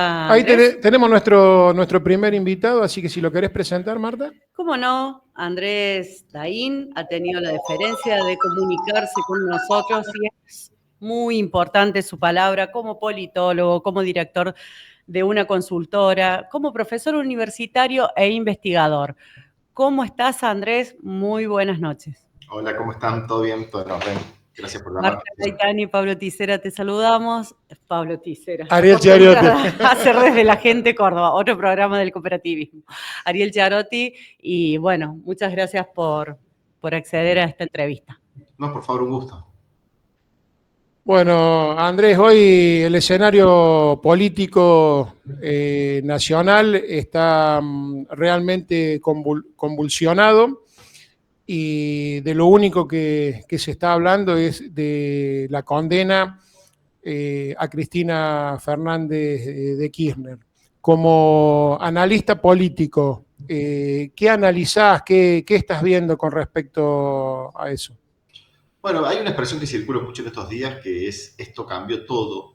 Ahí Andrés. tenemos nuestro primer invitado, así que si lo querés presentar, Marta. ¿Cómo no? Andrés Daín ha tenido la deferencia de comunicarse con nosotros y es muy importante su palabra como politólogo, como director de una consultora, como profesor universitario e investigador. ¿Cómo estás, Andrés? Muy buenas noches. Hola, ¿cómo están? ¿Todo bien? ¿Todo en orden? Gracias por Marta llamarme. Gaitani y Pablo Tisera, te saludamos. Pablo Tisera, Ariel Chiarotti. a ser desde la gente Córdoba, otro programa del cooperativismo. Ariel Chiarotti, y bueno, muchas gracias por acceder a esta entrevista. No, por favor, un gusto. Bueno, Andrés, hoy el escenario político nacional está realmente convulsionado y de lo único que se está hablando es de la condena a Cristina Fernández de Kirchner. Como analista político, ¿qué analizás, qué estás viendo con respecto a eso? Bueno, hay una expresión que circula mucho en estos días que es esto cambió todo.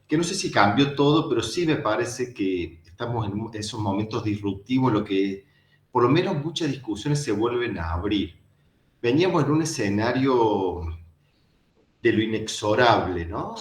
Que no sé si cambió todo, pero sí me parece que estamos en esos momentos disruptivos en lo que por lo menos muchas discusiones se vuelven a abrir. Veníamos en un escenario de lo inexorable, ¿no?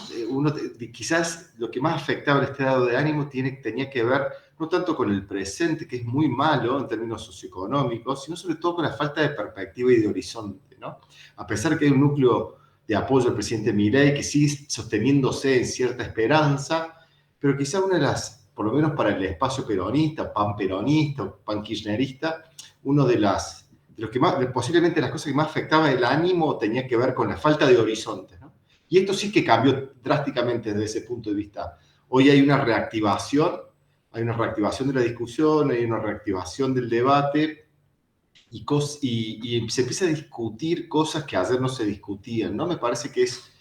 Quizás lo que más afectaba el estado de ánimo tenía que ver no tanto con el presente, que es muy malo en términos socioeconómicos, sino sobre todo con la falta de perspectiva y de horizonte, ¿no? A pesar que hay un núcleo de apoyo al presidente Milei que sigue sosteniéndose en cierta esperanza, pero quizás una de las, por lo menos para el espacio peronista, pan peronista, pan kirchnerista, uno de los que más, posiblemente las cosas que más afectaba el ánimo tenía que ver con la falta de horizonte, ¿no? Y esto sí que cambió drásticamente desde ese punto de vista. Hoy hay una reactivación de la discusión, hay una reactivación del debate y se empieza a discutir cosas que ayer no se discutían, ¿no? Me parece que es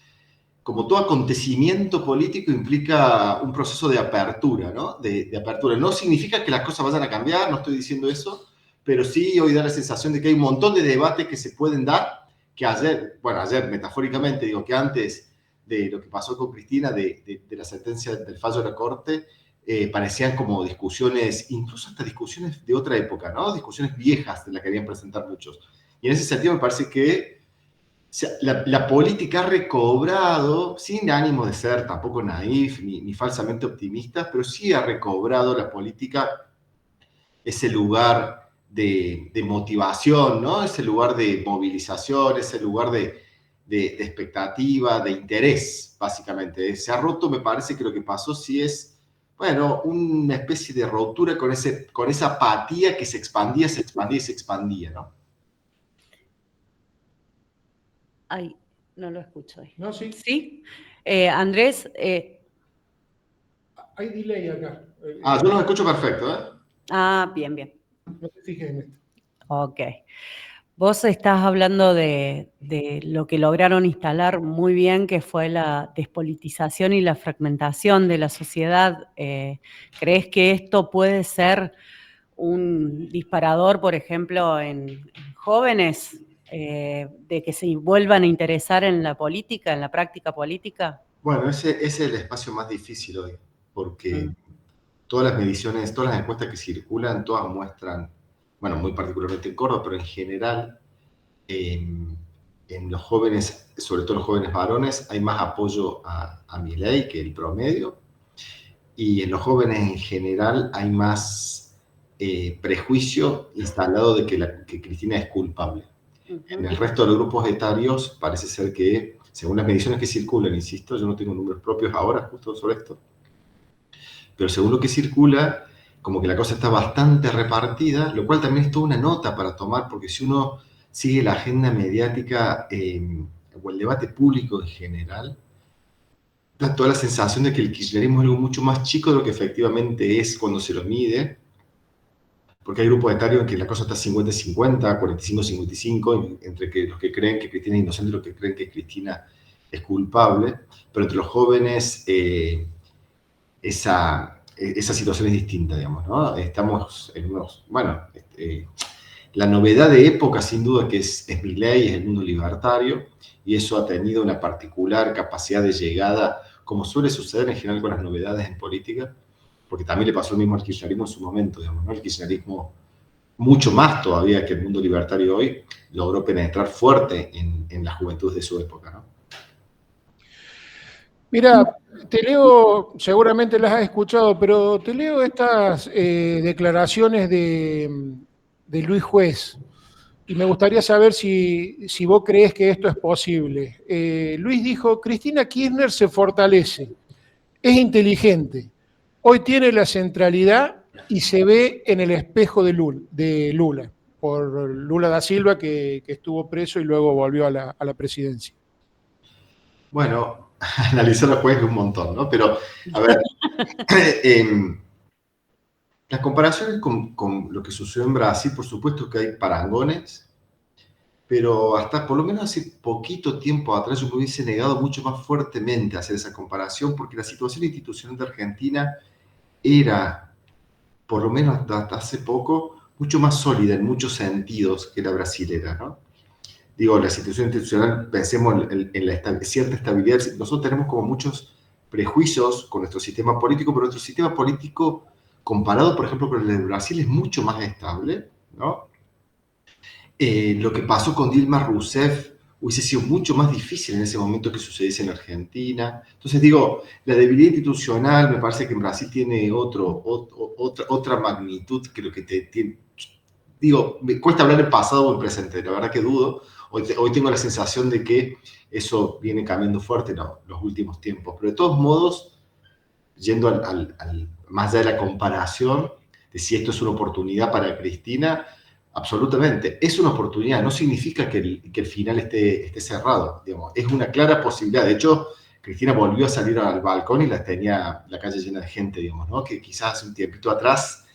como todo acontecimiento político implica un proceso de apertura, ¿no? De apertura. No significa que las cosas vayan a cambiar, no estoy diciendo eso, pero sí hoy da la sensación de que hay un montón de debates que se pueden dar, que ayer metafóricamente, digo que antes de lo que pasó con Cristina, de la sentencia del fallo de la Corte, parecían como discusiones, incluso hasta discusiones de otra época, ¿no? Discusiones viejas de las que querían presentar muchos. Y en ese sentido me parece que sea, la política ha recobrado, sin ánimo de ser tampoco naif ni falsamente optimista, pero sí ha recobrado la política ese lugar de motivación, ¿no? Ese lugar de movilización, ese lugar de expectativa, de interés, básicamente. Se ha roto, me parece que lo que pasó sí es, bueno, una especie de rotura con esa apatía que se expandía, se expandía y se expandía, ¿no? Ay, no lo escucho ahí. No, sí. ¿Sí? Andrés. Hay delay acá. Yo los escucho perfecto, ¿eh? Bien. No te fijes en esto. Ok. Vos estás hablando de lo que lograron instalar muy bien, que fue la despolitización y la fragmentación de la sociedad. ¿Crees que esto puede ser un disparador, por ejemplo, en jóvenes, de que se vuelvan a interesar en la política, en la práctica política? Bueno, ese es el espacio más difícil hoy, porque todas las mediciones, todas las encuestas que circulan, todas muestran, bueno, muy particularmente en Córdoba, pero en general, en los jóvenes, sobre todo los jóvenes varones, hay más apoyo a Milei que el promedio, y en los jóvenes en general hay más prejuicio instalado de que Cristina es culpable. En el resto de los grupos etarios parece ser que, según las mediciones que circulan, insisto, yo no tengo números propios ahora justo sobre esto, pero según lo que circula, como que la cosa está bastante repartida, lo cual también es toda una nota para tomar, porque si uno sigue la agenda mediática o el debate público en general, da toda la sensación de que el kirchnerismo es algo mucho más chico de lo que efectivamente es cuando se lo mide, porque hay grupos etarios en que la cosa está 50-50, 45-55, entre los que creen que Cristina es inocente y los que creen que Cristina es culpable, pero entre los jóvenes esa situación es distinta, digamos, ¿no? Estamos en unos, bueno, la novedad de época sin duda que es Milei, es el mundo libertario, y eso ha tenido una particular capacidad de llegada, como suele suceder en general con las novedades en política, porque también le pasó lo mismo al kirchnerismo en su momento, digamos, ¿no? El kirchnerismo, mucho más todavía que el mundo libertario hoy, logró penetrar fuerte en la juventud de su época, ¿no? Mira, te leo, seguramente las has escuchado, pero te leo estas declaraciones de Luis Juez y me gustaría saber si vos crees que esto es posible. Luis dijo, Cristina Kirchner se fortalece, es inteligente, hoy tiene la centralidad y se ve en el espejo de Lula, por Lula da Silva que estuvo preso y luego volvió a la presidencia. Bueno, analizar los jueces es un montón, ¿no? Pero, a ver, eh, las comparaciones con lo que sucedió en Brasil, por supuesto que hay parangones, pero hasta por lo menos hace poquito tiempo atrás yo me hubiese negado mucho más fuertemente a hacer esa comparación, porque la situación institucional de Argentina era, por lo menos hasta hace poco, mucho más sólida en muchos sentidos que la brasilera, ¿no? Digo, la situación institucional, pensemos en la cierta estabilidad. Nosotros tenemos como muchos prejuicios con nuestro sistema político, pero nuestro sistema político, comparado, por ejemplo, con el de Brasil, es mucho más estable, ¿no? Lo que pasó con Dilma Rousseff hubiese sido mucho más difícil en ese momento que sucediese en Argentina. Entonces digo, la debilidad institucional me parece que en Brasil tiene otra magnitud que lo que tiene. Digo, me cuesta hablar en pasado o en presente, la verdad que dudo. Hoy tengo la sensación de que eso viene cambiando fuerte en los últimos tiempos. Pero de todos modos, yendo más allá de la comparación de si esto es una oportunidad para Cristina, absolutamente, es una oportunidad, no significa que el final esté cerrado, digamos, es una clara posibilidad. De hecho, Cristina volvió a salir al balcón y tenía la calle llena de gente, digamos, ¿no? Que quizás hace un tiempito atrás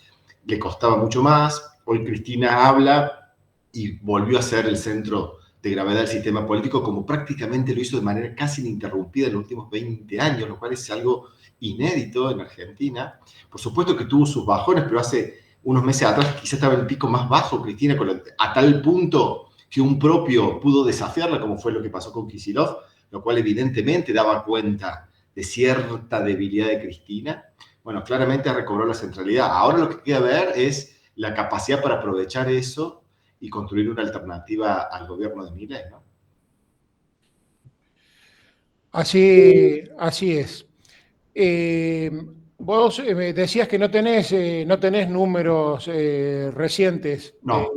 le costaba mucho más. Hoy Cristina habla y volvió a ser el centro de gravedad del sistema político, como prácticamente lo hizo de manera casi ininterrumpida en los últimos 20 años, lo cual es algo inédito en Argentina. Por supuesto que tuvo sus bajones, pero hace unos meses atrás quizás estaba en el pico más bajo Cristina, a tal punto que un propio pudo desafiarla, como fue lo que pasó con Kicillof, lo cual evidentemente daba cuenta de cierta debilidad de Cristina. Bueno, claramente recobró la centralidad. Ahora lo que queda ver es la capacidad para aprovechar eso y construir una alternativa al gobierno de Milei, ¿no? Así es. Eh, vos me decías que no tenés números recientes No,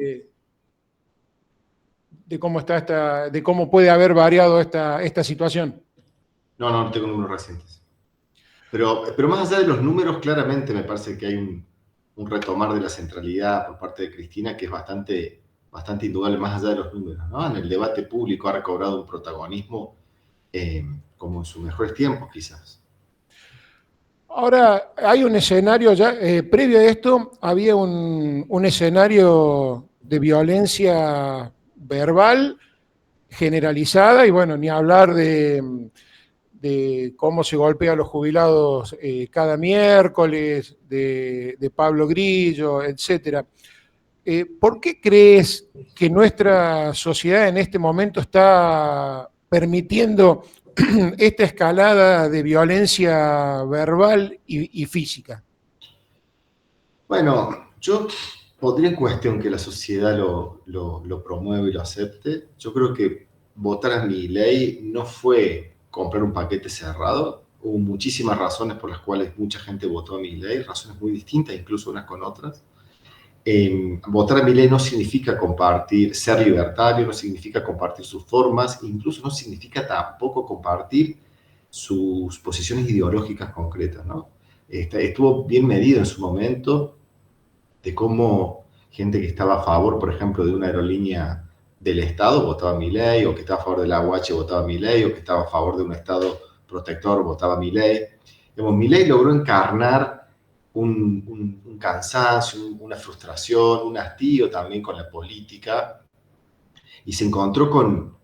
de cómo de cómo puede haber variado esta situación. no tengo números recientes. Pero más allá de los números, claramente me parece que hay un retomar de la centralidad por parte de Cristina que es bastante indudable más allá de los números, ¿no? En el debate público ha recobrado un protagonismo como en sus mejores tiempos, quizás. Ahora, hay un escenario ya, previo a esto, había un escenario de violencia verbal generalizada y bueno, ni hablar de cómo se golpea a los jubilados cada miércoles, de Pablo Grillo, etcétera. ¿Por qué crees que nuestra sociedad en este momento está permitiendo esta escalada de violencia verbal y física? Bueno, yo pondría en cuestión que la sociedad lo promueve y lo acepte. Yo creo que votar a Milei no fue comprar un paquete cerrado. Hubo muchísimas razones por las cuales mucha gente votó a Milei, razones muy distintas, incluso unas con otras. Votar a Milei no significa compartir, ser libertario, no significa compartir sus formas, incluso no significa tampoco compartir sus posiciones ideológicas concretas, ¿no? Estuvo bien medido en su momento de cómo gente que estaba a favor, por ejemplo, de una aerolínea del Estado votaba a Milei, o que estaba a favor de la UH votaba a Milei, o que estaba a favor de un Estado protector votaba a Milei. Milei logró encarnar un cansancio, una frustración, un hastío también con la política, y se encontró con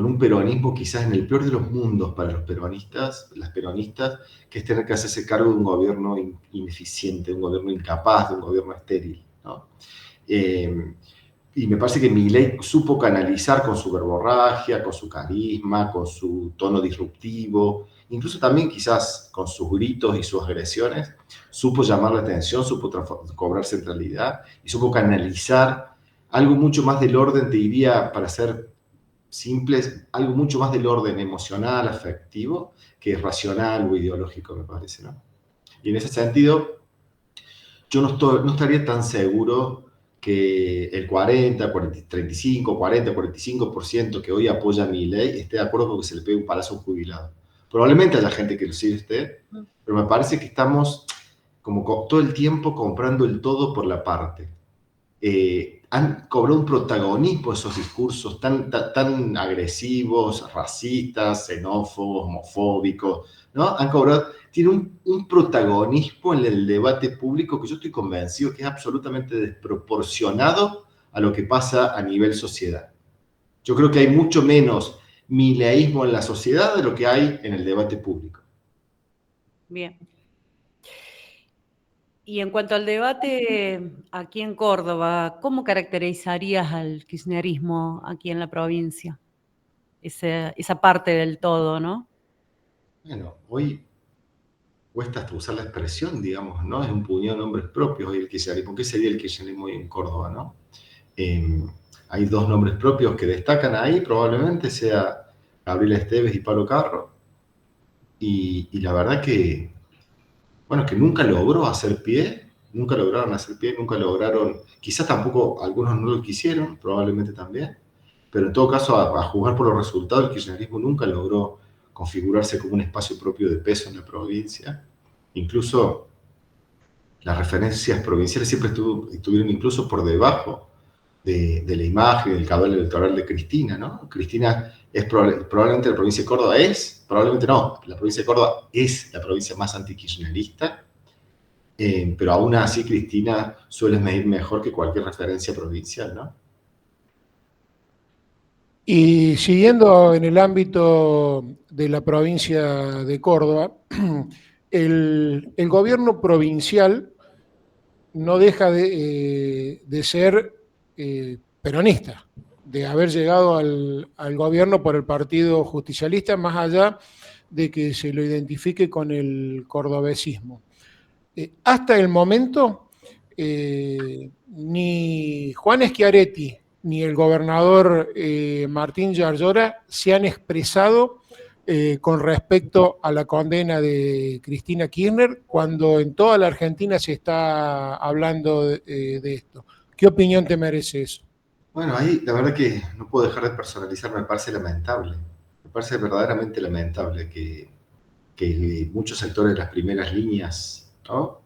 un peronismo quizás en el peor de los mundos para los peronistas, las peronistas, que es tener que hacerse cargo de un gobierno ineficiente, de un gobierno incapaz, de un gobierno estéril, ¿no? Y me parece que Milei supo canalizar con su verborragia, con su carisma, con su tono disruptivo incluso también quizás con sus gritos y sus agresiones, supo llamar la atención, supo cobrar centralidad y supo canalizar algo mucho más del orden, te diría, para ser simples, algo mucho más del orden emocional, afectivo, que racional o ideológico, me parece, ¿no? Y en ese sentido, yo no estaría tan seguro que el 35, 40, 45% que hoy apoya a Milei esté de acuerdo con que se le pegue un palazo a un jubilado. Probablemente haya gente que lo sí esté, pero me parece que estamos como todo el tiempo comprando el todo por la parte. Han cobrado un protagonismo esos discursos tan agresivos, racistas, xenófobos, homofóbicos, ¿no? Tiene un protagonismo en el debate público que yo estoy convencido que es absolutamente desproporcionado a lo que pasa a nivel sociedad. Yo creo que hay mucho menos mileísmo en la sociedad de lo que hay en el debate público. Bien. Y en cuanto al debate aquí en Córdoba, ¿cómo caracterizarías al kirchnerismo aquí en la provincia? Esa parte del todo, ¿no? Bueno, hoy cuesta hasta usar la expresión, digamos, ¿no? Es un puñado de nombres propios hoy el kirchnerismo. ¿Qué sería el kirchnerismo hoy en Córdoba, no? Hay dos nombres propios que destacan ahí, probablemente sea Gabriela Esteves y Pablo Carro. Y la verdad que, bueno, que nunca logró hacer pie, nunca lograron hacer pie, nunca lograron, quizás tampoco algunos no lo quisieron, probablemente también, pero en todo caso, a jugar por los resultados, el kirchnerismo nunca logró configurarse como un espacio propio de peso en la provincia. Incluso las referencias provinciales siempre estuvieron incluso por debajo de la imagen, del caudal electoral de Cristina, ¿no? Cristina es probablemente la provincia de Córdoba probablemente no, la provincia de Córdoba es la provincia más antikirchnerista, pero aún así Cristina suele medir mejor que cualquier referencia provincial, ¿no? Y siguiendo en el ámbito de la provincia de Córdoba, el gobierno provincial no deja de ser peronista, de haber llegado al gobierno por el Partido Justicialista, más allá de que se lo identifique con el cordobesismo. Hasta el momento, ni Juan Schiaretti ni el gobernador Martín Yarlora se han expresado con respecto a la condena de Cristina Kirchner, cuando en toda la Argentina se está hablando de esto. ¿Qué opinión te merece eso? Bueno, ahí la verdad que no puedo dejar de personalizar, me parece lamentable, me parece verdaderamente lamentable que muchos sectores de las primeras líneas, ¿no?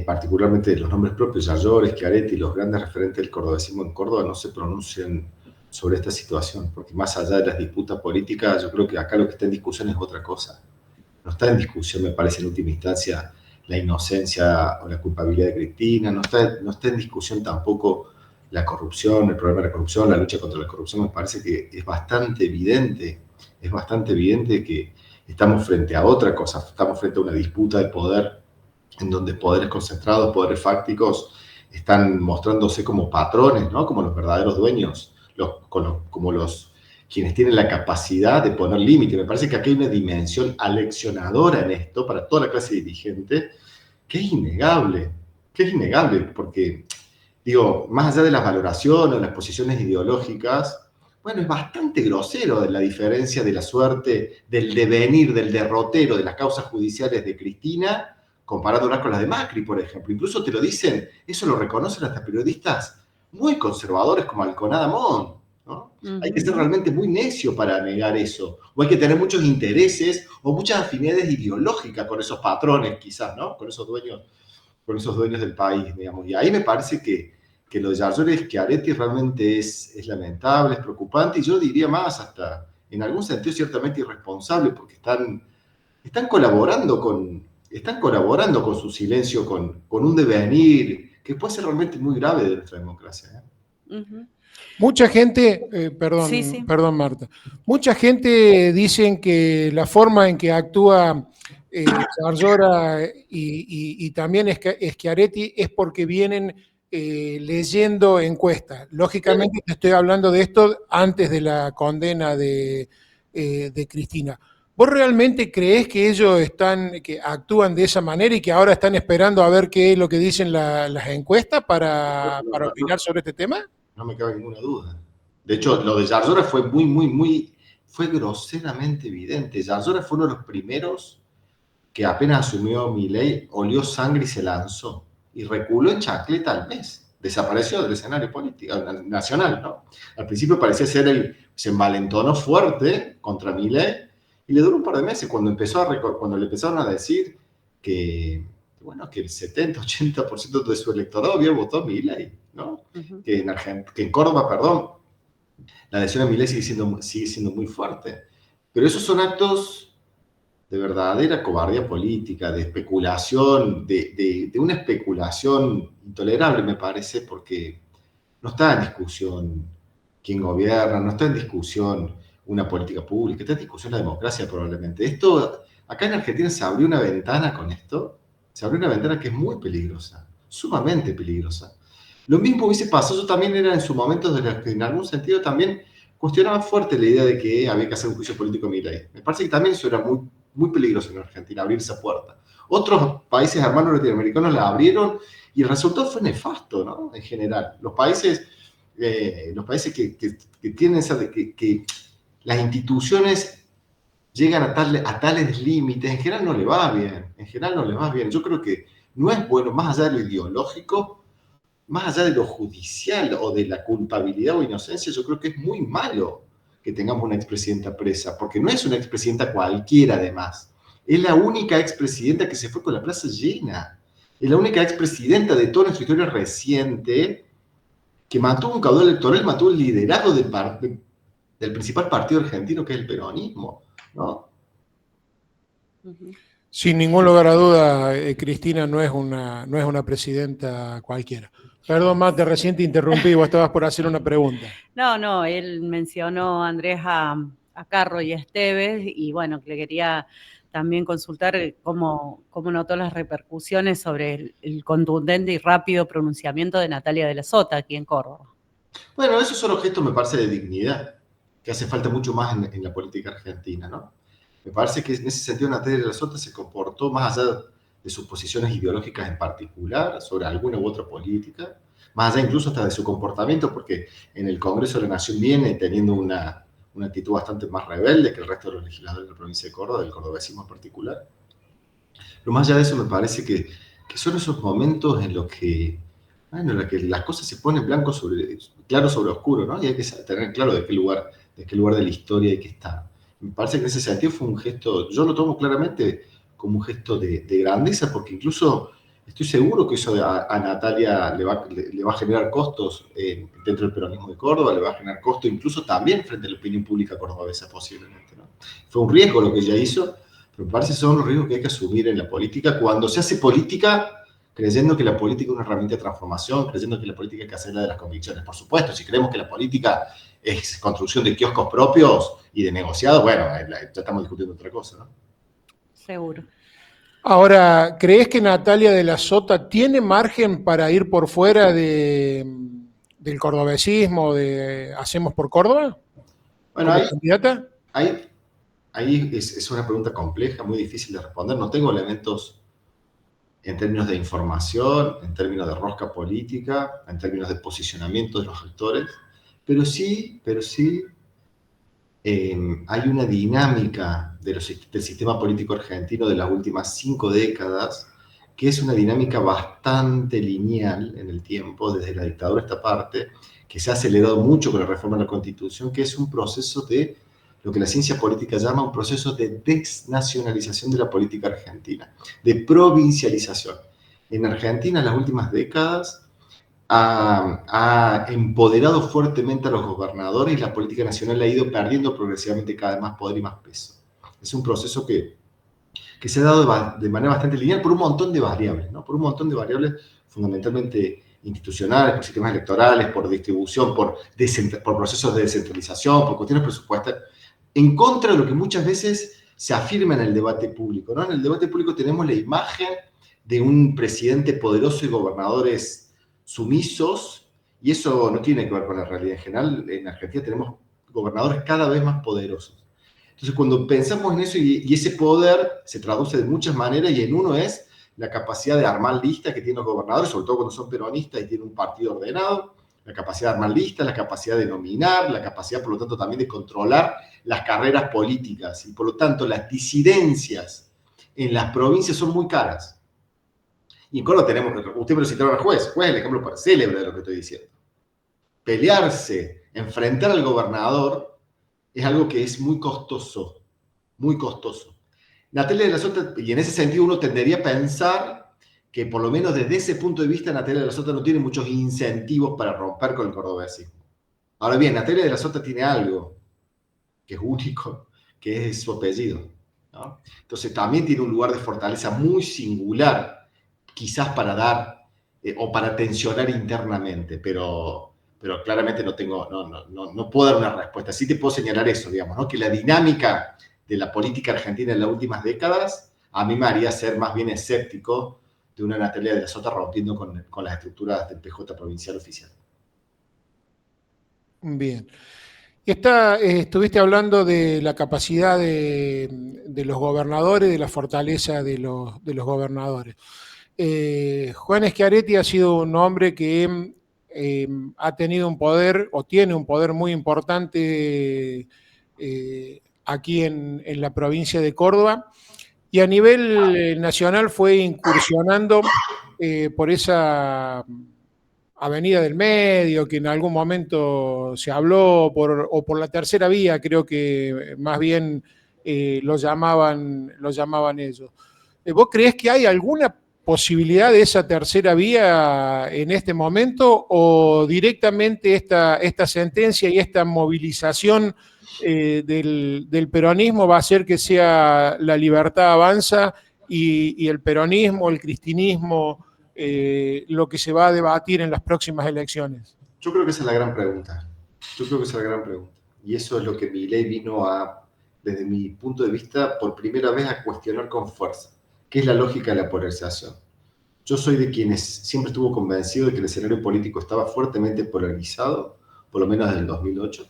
Particularmente los nombres propios, Yarlora, Schiaretti, los grandes referentes del cordobesismo en Córdoba, no se pronuncian sobre esta situación, porque más allá de las disputas políticas, yo creo que acá lo que está en discusión es otra cosa. No está en discusión, me parece, en última instancia, la inocencia o la culpabilidad de Cristina, no está en discusión tampoco la corrupción, el problema de la corrupción, la lucha contra la corrupción. Me parece que es bastante evidente que estamos frente a otra cosa, estamos frente a una disputa de poder en donde poderes concentrados, poderes fácticos, están mostrándose como patrones, ¿no? Como los verdaderos dueños, quienes tienen la capacidad de poner límite. Me parece que aquí hay una dimensión aleccionadora en esto para toda la clase dirigente que es innegable, porque, digo, más allá de las valoraciones, las posiciones ideológicas, bueno, es bastante grosero de la diferencia de la suerte, del devenir, del derrotero de las causas judiciales de Cristina, comparándolas con las de Macri, por ejemplo. Incluso te lo dicen, eso lo reconocen hasta periodistas muy conservadores como Alconada Mon, ¿no? Hay que ser realmente muy necio para negar eso. O hay que tener muchos intereses o muchas afinidades ideológicas con esos patrones, quizás, ¿no? Con esos dueños del país, digamos. Y ahí me parece que lo de Yarlora y Schiaretti realmente es lamentable, es preocupante, y yo diría más, hasta en algún sentido ciertamente irresponsable, porque están colaborando con su silencio, con un devenir que puede ser realmente muy grave de nuestra democracia. Mucha gente, Sí. perdón Marta, mucha gente dicen que la forma en que actúa Yarlora y también Schiaretti es porque vienen leyendo encuestas. Lógicamente te estoy hablando de esto antes de la condena de Cristina. ¿Vos realmente creés que ellos que actúan de esa manera y que ahora están esperando a ver qué es lo que dicen las encuestas para opinar sobre este tema? No me cabe ninguna duda. De hecho, lo de Yarzora fue fue groseramente evidente. Yarzora fue uno de los primeros que apenas asumió Milei, olió sangre y se lanzó. Y reculó en chancleta al mes. Desapareció del escenario político, nacional, ¿no? Al principio parecía ser se envalentonó fuerte contra Milei y le duró un par de meses cuando cuando le empezaron a decir que, bueno, que el 70-80% de su electorado había votado Milei, ¿no? Uh-huh. Que en Córdoba, perdón, la adhesión a Milei sigue siendo muy fuerte. Pero esos son actos de verdadera cobardía política, de especulación, de una especulación intolerable, me parece, porque no está en discusión quién gobierna, no está en discusión una política pública, está en discusión la democracia probablemente. Acá en Argentina se abrió una ventana con esto, se abrió una ventana que es muy peligrosa, sumamente peligrosa. Lo mismo hubiese pasado, yo también era en su momento de los que en algún sentido también cuestionaba fuerte la idea de que había que hacer un juicio político a Milei. Me parece que también eso era muy peligroso en Argentina, abrir esa puerta. Otros países hermanos latinoamericanos la abrieron y el resultado fue nefasto, ¿no? En general. Los países que tienen que las instituciones llegan a tales límites, en general no le va bien, en general no le va bien. Yo creo que no es bueno, más allá de lo ideológico, más allá de lo judicial o de la culpabilidad o inocencia, yo creo que es muy malo que tengamos una expresidenta presa, porque no es una expresidenta cualquiera además. Es la única expresidenta que se fue con la plaza llena. Es la única expresidenta de toda nuestra historia reciente que mantuvo un caudal electoral, mantuvo el liderazgo del principal partido argentino, que es el peronismo, ¿no? Sin ningún lugar a duda, Cristina no es una presidenta cualquiera. Perdón, Mate, recién te interrumpí, vos estabas por hacer una pregunta. No, él mencionó, Andrés, a Carro y a Esteves, y bueno, que le quería también consultar cómo notó las repercusiones sobre el contundente y rápido pronunciamiento de Natalia de la Sota aquí en Córdoba. Bueno, esos son gestos, me parece, de dignidad, que hace falta mucho más en la política argentina, ¿no? Me parece que en ese sentido Natalia de la Sota se comportó más allá de sus posiciones ideológicas en particular, sobre alguna u otra política, más allá incluso hasta de su comportamiento, porque en el Congreso de la Nación viene teniendo una actitud bastante más rebelde que el resto de los legisladores de la provincia de Córdoba, del cordobesismo en particular. Pero más allá de eso me parece que son esos momentos en los que, bueno, en los que las cosas se ponen claro sobre oscuro, ¿no? Y hay que tener claro de qué lugar de la historia hay que estar. Me parece que en ese sentido fue un gesto, yo lo tomo claramente como un gesto de grandeza, porque incluso estoy seguro que eso a Natalia le va a generar costos dentro del peronismo de Córdoba, le va a generar costos incluso también frente a la opinión pública cordobesa posiblemente, ¿no? Fue un riesgo lo que ella hizo, pero me parece que son los riesgos que hay que asumir en la política cuando se hace política creyendo que la política es una herramienta de transformación, creyendo que la política hay que hacerla de las convicciones. Por supuesto, si creemos que la política es construcción de kioscos propios y de negociados, bueno, ya estamos discutiendo otra cosa, ¿no? Seguro. Ahora, ¿crees que Natalia de la Sota tiene margen para ir por fuera del cordobesismo, de Hacemos por Córdoba? Bueno, candidata? Ahí es una pregunta compleja, muy difícil de responder. No tengo elementos en términos de información, en términos de rosca política, en términos de posicionamiento de los actores, pero sí hay una dinámica del sistema político argentino de las últimas 5 décadas, que es una dinámica bastante lineal en el tiempo, desde la dictadura a esta parte, que se ha acelerado mucho con la reforma de la Constitución, que es un proceso de lo que la ciencia política llama un proceso de desnacionalización de la política argentina, de provincialización. En Argentina, en las últimas décadas, ha empoderado fuertemente a los gobernadores y la política nacional ha ido perdiendo progresivamente cada vez más poder y más peso. Es un proceso que se ha dado de manera bastante lineal por un montón de variables, ¿no? Por un montón de variables fundamentalmente institucionales, por sistemas electorales, por distribución, por procesos de descentralización, por cuestiones presupuestarias, en contra de lo que muchas veces se afirma en el debate público, ¿no? En el debate público tenemos la imagen de un presidente poderoso y gobernadores sumisos, y eso no tiene que ver con la realidad en general. En Argentina tenemos gobernadores cada vez más poderosos. Entonces, cuando pensamos en eso y ese poder se traduce de muchas maneras y en uno es la capacidad de armar listas que tienen los gobernadores, sobre todo cuando son peronistas y tienen un partido ordenado, la capacidad de armar listas, la capacidad de nominar, la capacidad, por lo tanto, también de controlar las carreras políticas. Y, por lo tanto, las disidencias en las provincias son muy caras. Y en Córdoba tenemos, usted me lo citaron al juez es el ejemplo célebre de lo que estoy diciendo. Pelearse, enfrentar al gobernador, es algo que es muy costoso, muy costoso. Natalia de la Sota, y en ese sentido uno tendería a pensar que por lo menos desde ese punto de vista Natalia de la Sota no tiene muchos incentivos para romper con el cordobesismo. Ahora bien, Natalia de la Sota tiene algo que es único, que es su apellido, ¿no? Entonces también tiene un lugar de fortaleza muy singular, quizás para dar o para tensionar internamente, pero claramente no puedo dar una respuesta. Sí te puedo señalar eso, digamos, ¿no? Que la dinámica de la política argentina en las últimas décadas a mí me haría ser más bien escéptico de una Natalia de la Sota rompiendo con las estructuras del PJ provincial oficial. Bien. Y estuviste hablando de la capacidad de los gobernadores, de la fortaleza de los gobernadores. Juan Schiaretti ha sido un hombre que ha tenido un poder, o tiene un poder muy importante aquí en la provincia de Córdoba, y a nivel nacional fue incursionando por esa Avenida del Medio, que en algún momento se habló, o por la tercera vía, creo que más bien lo llamaban ellos. ¿Vos creés que hay alguna posibilidad de esa tercera vía en este momento, o directamente esta sentencia y esta movilización del peronismo va a hacer que sea la libertad avanza y el peronismo, el cristinismo, lo que se va a debatir en las próximas elecciones? Yo creo que esa es la gran pregunta. Y eso es lo que Milei vino desde mi punto de vista, por primera vez a cuestionar con fuerza, que es la lógica de la polarización. Yo soy de quienes siempre estuvo convencido de que el escenario político estaba fuertemente polarizado, por lo menos desde el 2008,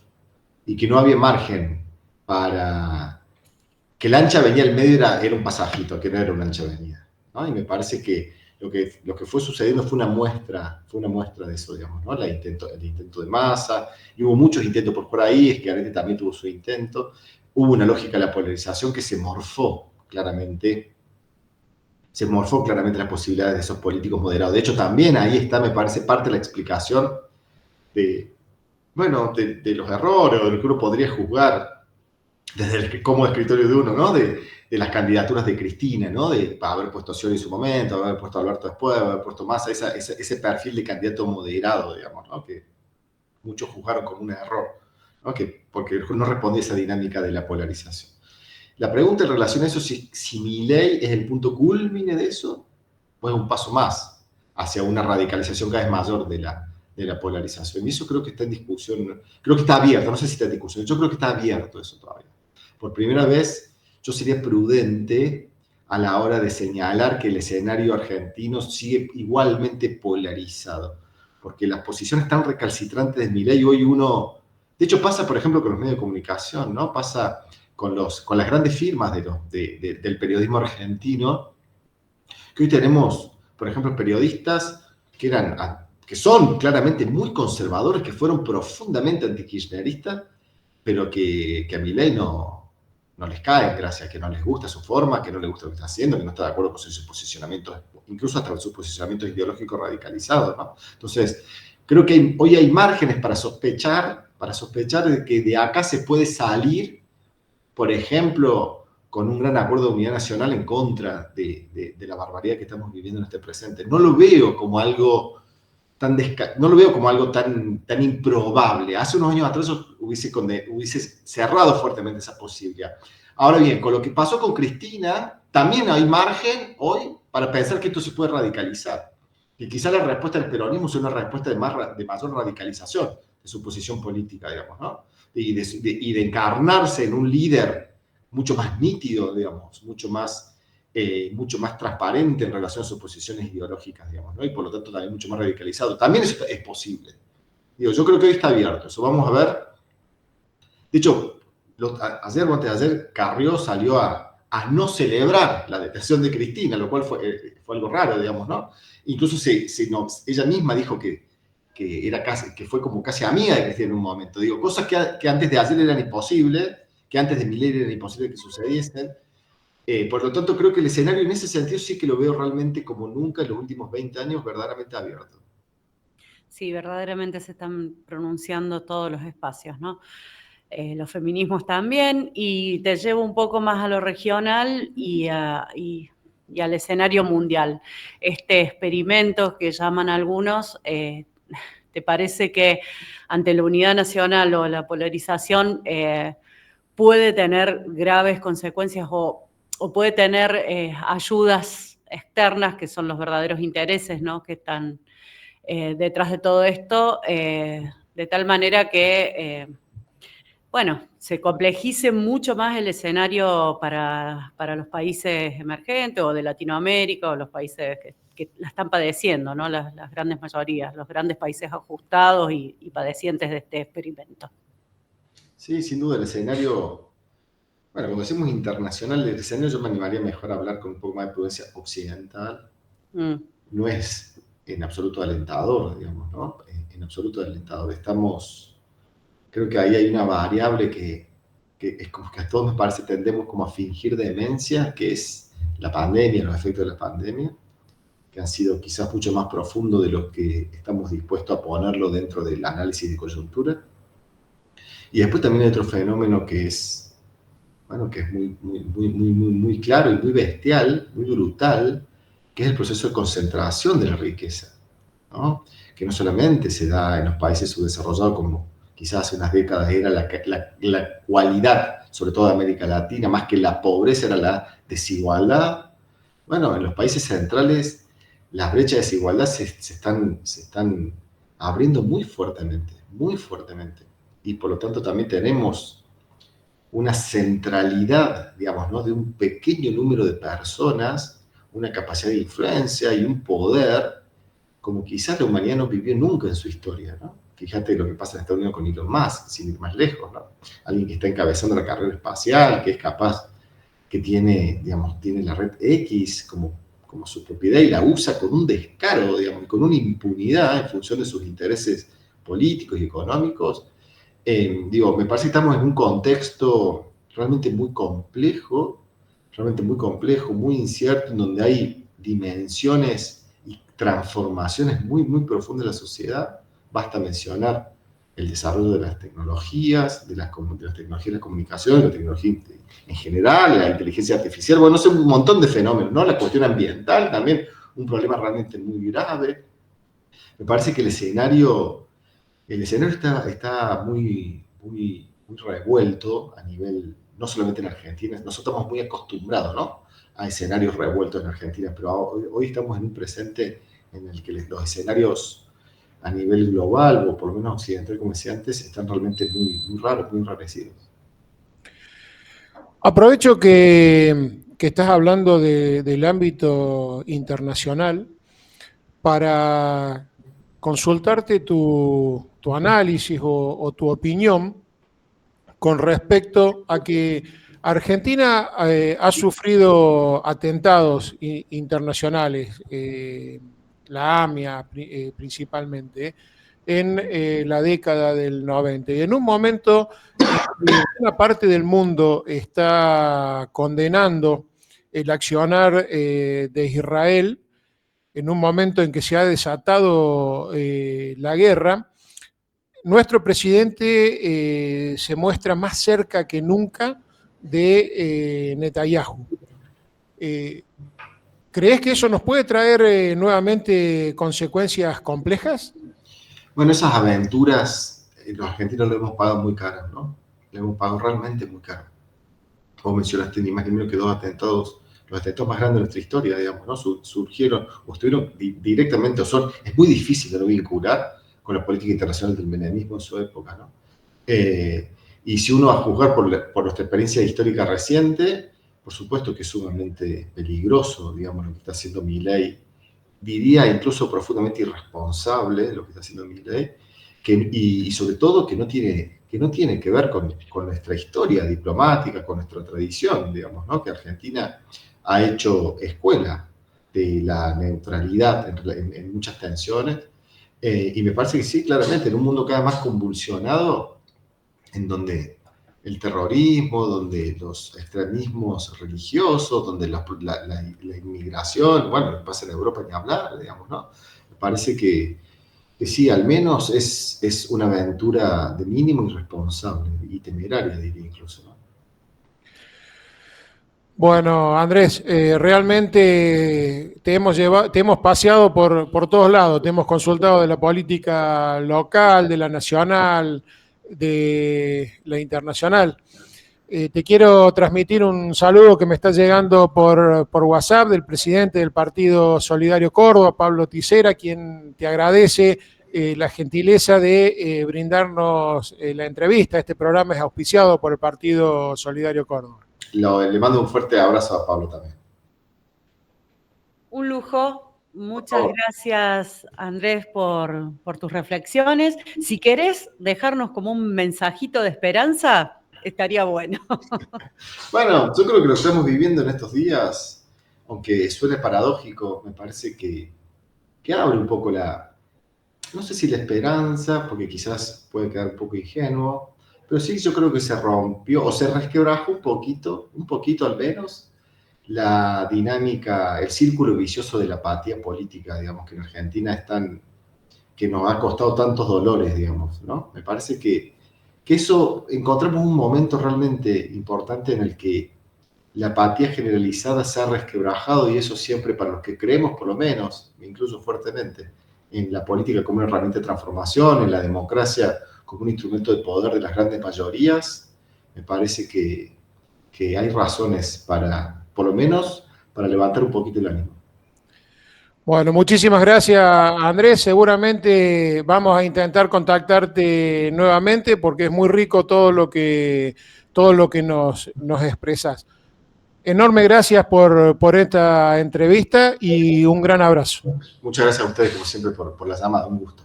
y que no había margen para... que la ancha avenida del medio era un pasajito, que no era una ancha avenida, ¿no? Y me parece que lo que fue sucediendo fue una muestra de eso, digamos, ¿no? El intento de Massa, y hubo muchos intentos por ahí, Schiaretti también tuvo su intento, hubo una lógica de la polarización que se morfó claramente las posibilidades de esos políticos moderados. De hecho, también ahí está, me parece, parte de la explicación de los errores, o de lo que uno podría juzgar desde como escritorio de uno, ¿no? De las candidaturas de Cristina, ¿no? De haber puesto a Scioli en su momento, haber puesto a Alberto después, haber puesto Massa, ese perfil de candidato moderado, digamos, ¿no? Que muchos juzgaron como un error, ¿no? Porque no respondía a esa dinámica de la polarización. La pregunta en relación a eso, si Milei es el punto culmine de eso, pues un paso más hacia una radicalización cada vez mayor de la polarización. Y eso creo que está en discusión, creo que está abierto, no sé si está en discusión, yo creo que está abierto eso todavía. Por primera vez, yo sería prudente a la hora de señalar que el escenario argentino sigue igualmente polarizado, porque las posiciones tan recalcitrantes de Milei hoy de hecho pasa, por ejemplo, con los medios de comunicación, ¿no? Pasa con las grandes firmas del periodismo argentino, que hoy tenemos, por ejemplo, periodistas que son claramente muy conservadores, que fueron profundamente antikirchneristas, pero que a Milei no les cae, gracias, que no les gusta su forma, que no les gusta lo que está haciendo, que no está de acuerdo con sus posicionamientos, incluso hasta sus posicionamientos ideológicos radicalizados, ¿no? Entonces, creo que hoy hay márgenes para sospechar de que de acá se puede salir, por ejemplo, con un gran acuerdo de unidad nacional en contra de la barbaridad que estamos viviendo en este presente. No lo veo como algo tan improbable. Hace unos años atrás yo hubiese cerrado fuertemente esa posibilidad. Ahora bien, con lo que pasó con Cristina, también hay margen hoy para pensar que esto se puede radicalizar. Y quizá la respuesta del peronismo sea una respuesta de mayor radicalización de su posición política, digamos, ¿no? Y de encarnarse en un líder mucho más nítido, digamos, mucho más transparente en relación a sus posiciones ideológicas, digamos, ¿no? Y por lo tanto también mucho más radicalizado. También eso es posible. Yo creo que hoy está abierto. Eso vamos a ver. De hecho, ayer o antes de ayer, Carrió salió a no celebrar la detención de Cristina, lo cual fue algo raro, digamos, ¿no? Incluso ella misma dijo que fue como casi amiga de Cristina en un momento. Digo, cosas que antes de ayer eran imposibles, que antes de Milei era imposible que sucediesen. Por lo tanto, creo que el escenario en ese sentido sí que lo veo realmente como nunca en los últimos 20 años verdaderamente abierto. Sí, verdaderamente se están pronunciando todos los espacios, ¿no? Los feminismos también, y te llevo un poco más a lo regional y al escenario mundial. Este experimento que llaman algunos, ¿te parece que ante la unidad nacional o la polarización puede tener graves consecuencias o puede tener ayudas externas, que son los verdaderos intereses, ¿no?, que están detrás de todo esto, de tal manera que bueno, se complejice mucho más el escenario para los países emergentes o de Latinoamérica o los países que la están padeciendo, ¿no? Las grandes mayorías, los grandes países ajustados y padecientes de este experimento. Sí, sin duda el escenario, bueno, cuando decimos internacional, el escenario yo me animaría mejor a hablar con un poco más de prudencia occidental. No es en absoluto alentador, digamos, ¿no? En absoluto alentador. Creo que ahí hay una variable que es como que a todos me parece tendemos como a fingir demencia, que es la pandemia, los efectos de la pandemia, que han sido quizás mucho más profundos de lo que estamos dispuestos a ponerlo dentro del análisis de coyuntura. Y después también hay otro fenómeno que es, bueno, que es muy claro y muy bestial, muy brutal, que es el proceso de concentración de la riqueza, ¿no? Que no solamente se da en los países subdesarrollados, como quizás hace unas décadas era la cualidad, sobre todo de América Latina, más que la pobreza era la desigualdad. Bueno, en los países centrales las brechas de desigualdad se están abriendo muy fuertemente, muy fuertemente. Y por lo tanto también tenemos una centralidad, digamos, ¿no?, de un pequeño número de personas, una capacidad de influencia y un poder como quizás la humanidad no vivió nunca en su historia, ¿no? Fíjate lo que pasa en Estados Unidos con Elon Musk, sin ir más lejos, ¿no? Alguien que está encabezando la carrera espacial, que es capaz, que tiene, digamos, tiene la red X como su propiedad y la usa con un descaro, digamos, con una impunidad en función de sus intereses políticos y económicos. Me parece que estamos en un contexto realmente muy complejo, muy incierto, en donde hay dimensiones y transformaciones muy profundas de la sociedad. Basta mencionar el desarrollo de las tecnologías, de las tecnologías de la comunicación, de la tecnología en general, la inteligencia artificial, bueno, no sé, un montón de fenómenos, ¿no? La cuestión ambiental también, un problema realmente muy grave. Me parece que el escenario está muy revuelto a nivel, no solamente en Argentina, nosotros estamos muy acostumbrados, ¿no?, a escenarios revueltos en Argentina, pero hoy estamos en un presente en el que los escenarios a nivel global, o por lo menos occidental, como decía antes, están realmente muy raros, muy enrarecidos. Aprovecho que estás hablando del ámbito internacional para consultarte tu análisis o tu opinión con respecto a que Argentina ha sufrido atentados internacionales, la AMIA principalmente, en la década del 90. Y en un momento una parte del mundo está condenando el accionar de Israel, en un momento en que se ha desatado la guerra, nuestro presidente se muestra más cerca que nunca de Netanyahu. ¿Crees que eso nos puede traer nuevamente consecuencias complejas? Bueno, esas aventuras, los argentinos lo hemos pagado muy caro, ¿no? Lo hemos pagado realmente muy caro. Como mencionaste, ni más ni menos que los atentados más grandes de nuestra historia, digamos, ¿no? Surgieron o estuvieron directamente, es muy difícil de no vincular con la política internacional del menemismo en su época, ¿no? Y si uno va a juzgar por nuestra experiencia histórica reciente, por supuesto que es sumamente peligroso, digamos, lo que está haciendo Milei. Diría incluso profundamente irresponsable lo que está haciendo Milei. y sobre todo que no tiene que ver con nuestra historia diplomática, con nuestra tradición, digamos, ¿no? Que Argentina ha hecho escuela de la neutralidad en muchas tensiones, y me parece que sí, claramente, en un mundo cada vez más convulsionado, en donde el terrorismo, donde los extremismos religiosos, donde la inmigración, bueno, lo que pasa en Europa ni hablar, digamos, ¿no? Me parece que sí, al menos es una aventura de mínimo irresponsable y temeraria, diría incluso, ¿no? Bueno, Andrés, realmente te hemos paseado por todos lados, te hemos consultado de la política local, de la nacional, de la internacional. Te quiero transmitir un saludo que me está llegando por WhatsApp del presidente del Partido Solidario Córdoba, Pablo Tisera, quien te agradece la gentileza de brindarnos la entrevista. Este programa es auspiciado por el Partido Solidario Córdoba. Le mando un fuerte abrazo a Pablo también. Un lujo. Muchas gracias, Andrés, por tus reflexiones. Si querés dejarnos como un mensajito de esperanza, estaría bueno. Bueno, yo creo que lo estamos viviendo en estos días, aunque suene paradójico, me parece que abre un poco no sé si la esperanza, porque quizás puede quedar un poco ingenuo, pero sí yo creo que se rompió o se resquebrajó un poquito al menos, la dinámica, el círculo vicioso de la apatía política, digamos, que en Argentina que nos ha costado tantos dolores, digamos, ¿no? Me parece que eso, encontramos un momento realmente importante en el que la apatía generalizada se ha resquebrajado, y eso siempre para los que creemos, por lo menos, me incluyo fuertemente, en la política como una herramienta de transformación, en la democracia como un instrumento de poder de las grandes mayorías, me parece que hay razones por lo menos, para levantar un poquito el ánimo. Bueno, muchísimas gracias, Andrés. Seguramente vamos a intentar contactarte nuevamente porque es muy rico todo lo que nos expresas. Enorme gracias por esta entrevista y un gran abrazo. Muchas gracias a ustedes, como siempre, por la llamada. Un gusto.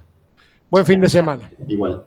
Buen fin de semana. Igual.